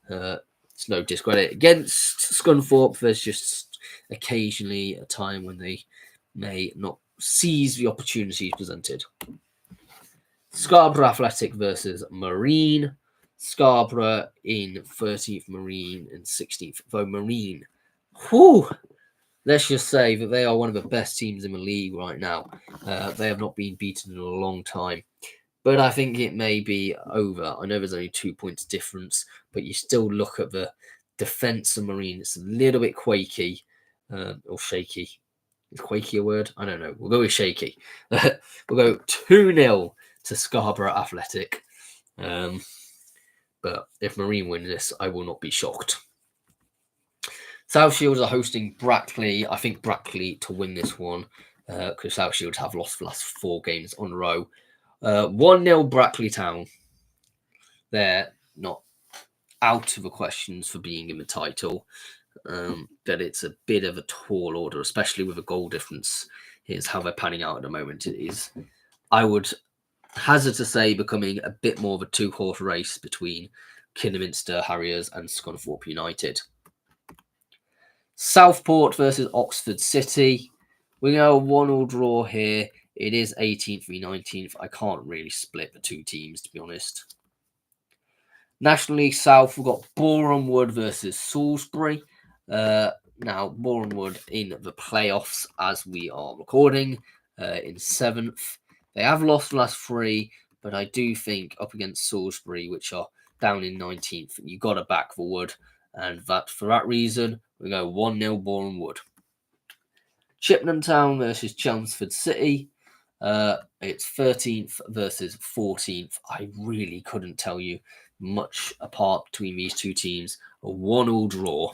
It's no discredit against Scunthorpe. There's just occasionally a time when they may not seize the opportunities presented. Scarborough Athletic versus Marine. Scarborough in 13th, Marine in 16th. Though Marine, let's just say that they are one of the best teams in the league right now. They have not been beaten in a long time. But I think it may be over. I know there's only 2 points difference, but you still look at the defence of Marine. It's a little bit quaky or shaky. Is quaky a word? I don't know. We'll go with shaky. We'll go 2-0 to Scarborough Athletic. But if Marine win this, I will not be shocked. South Shields are hosting Brackley. I think Brackley to win this one because South Shields have lost the last 4 games on a row. 1-0 Brackley Town. They're not out of the questions for being in the title, but it's a bit of a tall order, especially with a goal difference. Here's how they're panning out at the moment. It is, I would hazard to say, becoming a bit more of a 2-horse race between Kidderminster Harriers and Scunthorpe United. Southport versus Oxford City. We go a 1-1 draw here. It is 18th v 19th. I can't really split the two teams, to be honest. National League South, we've got Boreham Wood versus Salisbury. Now, Boreham Wood in the playoffs as we are recording in 7th. They have lost the last 3, but I do think up against Salisbury, which are down in 19th, you've got to back the Wood. And that for that reason, we go 1-0 Boreham Wood. Chippenham Town versus Chelmsford City. It's 13th versus 14th. I really couldn't tell you much apart between these two teams. A 1-1 draw.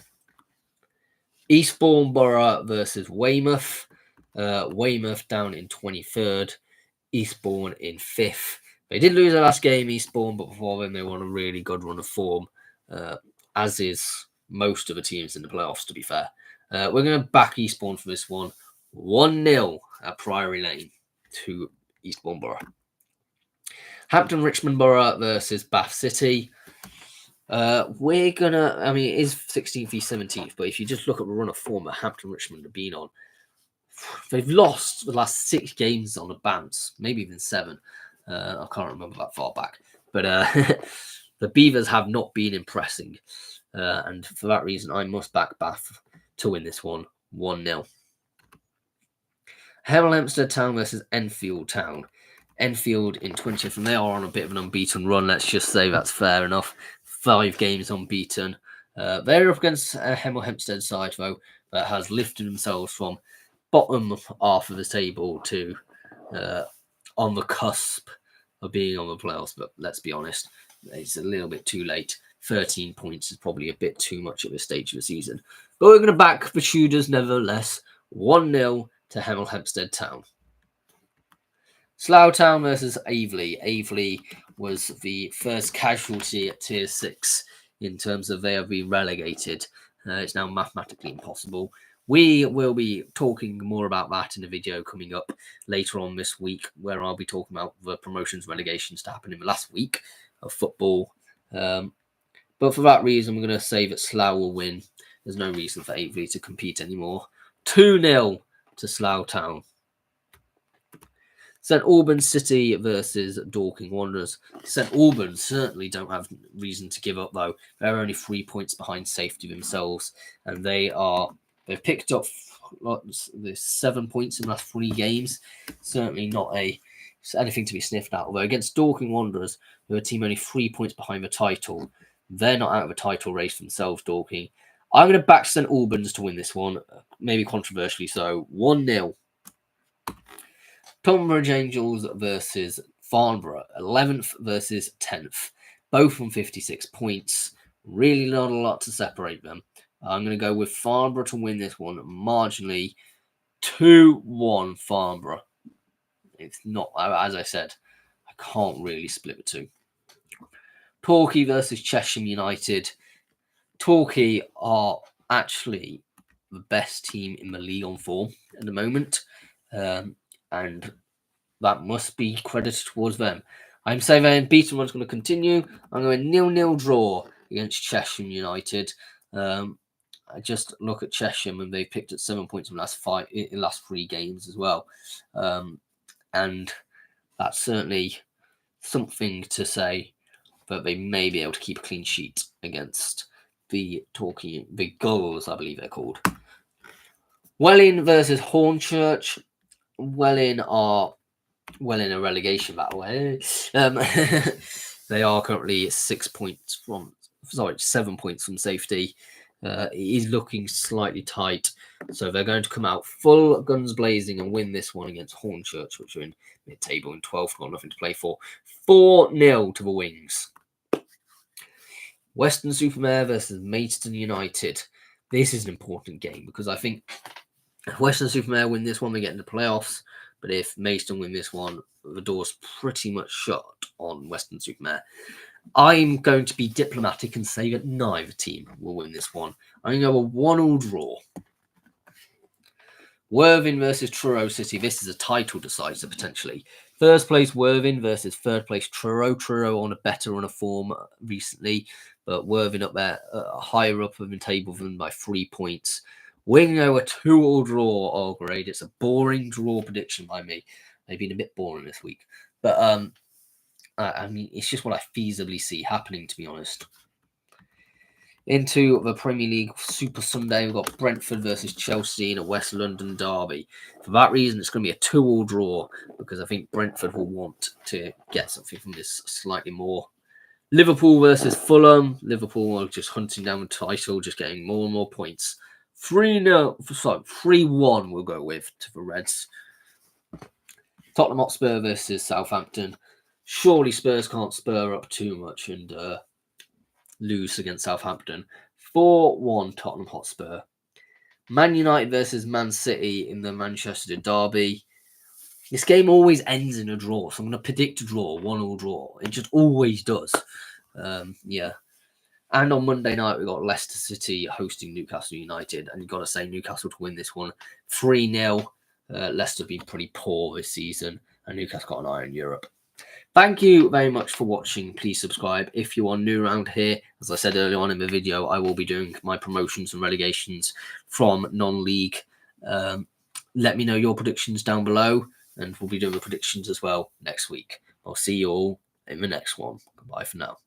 Eastbourne Borough versus Weymouth. Weymouth down in 23rd. Eastbourne in 5th. They did lose their last game, Eastbourne, but before then they were on a really good run of form, as is most of the teams in the playoffs, to be fair. We're going to back Eastbourne for this one. 1-0 at Priory Lane to Eastbourne Borough. Hampton Richmond Borough versus Bath City. We're going to, I mean, it is 16th v 17th, but if you just look at the run of form that Hampton Richmond have been on, they've lost the last 6 games on a bounce, maybe even 7. I can't remember that far back. But the Beavers have not been impressing. And for that reason, I must back Bath to win this one 1-0. Hemel Hempstead Town versus Enfield Town. Enfield in 20th, and they are on a bit of an unbeaten run. Let's just say that's fair enough. 5 games unbeaten. They're up against a Hemel Hempstead side, though, that has lifted themselves from bottom half of the table to on the cusp of being on the playoffs. But let's be honest, it's a little bit too late. 13 points is probably a bit too much at this stage of the season. But we're going to back the Tudors nevertheless. 1-0 to Hemel Hempstead Town. Slough Town versus Aveley. Aveley was the first casualty at Tier 6 in terms of they have been relegated. It's now mathematically impossible. We will be talking more about that in a video coming up later on this week, where I'll be talking about the promotions relegations to happen in the last week of football. But for that reason, we're going to say that Slough will win. There's no reason for Aveley to compete anymore. 2-0 to Slough Town. St Albans City versus Dorking Wanderers. St Albans certainly don't have reason to give up, though. They're only 3 points behind safety themselves, and they've picked up the 7 points in the last 3 games. Certainly not anything to be sniffed at. Although against Dorking Wanderers, who are a team only 3 points behind the title, they're not out of the title race themselves, Dorking. I'm going to back St Albans to win this one, maybe controversially so. 1-0. Tunbridge Angels versus Farnborough, 11th versus 10th. Both on 56 points. Really not a lot to separate them. I'm going to go with Farnborough to win this one marginally. 2-1 Farnborough. It's not, as I said, I can't really split the two. Torquay versus Cheshire United. Torquay are actually the best team in the league on form at the moment. And that must be credited towards them. I'm saying their unbeaten run's going to continue. I'm going 0-0 draw against Cheshire United. I just look at Cheshire and they've picked up 7 points in the last 3 games as well. And that's certainly something to say that they may be able to keep a clean sheet against the Gulls, I believe they're called. Welling versus Hornchurch. Welling are in a relegation battle. They are currently 7 points from safety. It is looking slightly tight, so they're going to come out full guns blazing and win this one against Hornchurch, which are in mid-table and 12th, got nothing to play for. 4-0 to the Wings. Weston-super-Mare versus Maidstone United. This is an important game because I think if Weston-super-Mare win this one, they get into playoffs. But if Maidstone win this one, the door's pretty much shut on Weston-super-Mare. I'm going to be diplomatic and say that neither team will win this one. I'm going to go a 1-1 draw. Worthing versus Truro City. This is a title decider potentially. First place Worthing versus third place Truro. Truro on a better run of form recently, but Worthing up there higher up in the table than by 3 points. We're going to go a 2-2 draw, all grade. It's a boring draw prediction by me. They've been a bit boring this week. But, I mean, it's just what I feasibly see happening, to be honest. Into the Premier League Super Sunday, we've got Brentford versus Chelsea in a West London derby. For that reason, it's going to be a 2-2 draw because I think Brentford will want to get something from this slightly more. Liverpool versus Fulham. Liverpool are just hunting down the title, just getting more and more points. 3-1 we'll go with to the Reds. Tottenham Hotspur versus Southampton. Surely Spurs can't spur up too much and lose against Southampton. 4-1 Tottenham Hotspur. Man United versus Man City in the Manchester Derby. This game always ends in a draw, so I'm going to predict a draw, 1-1 draw. It just always does. Yeah. And on Monday night, we got Leicester City hosting Newcastle United. And you've got to say Newcastle to win this one. 3-0. Leicester have been pretty poor this season. And Newcastle got an eye in Europe. Thank you very much for watching. Please subscribe. If you are new around here, as I said earlier on in the video, I will be doing my promotions and relegations from non-league. Let me know your predictions down below. And we'll be doing the predictions as well next week. I'll see you all in the next one. Goodbye for now.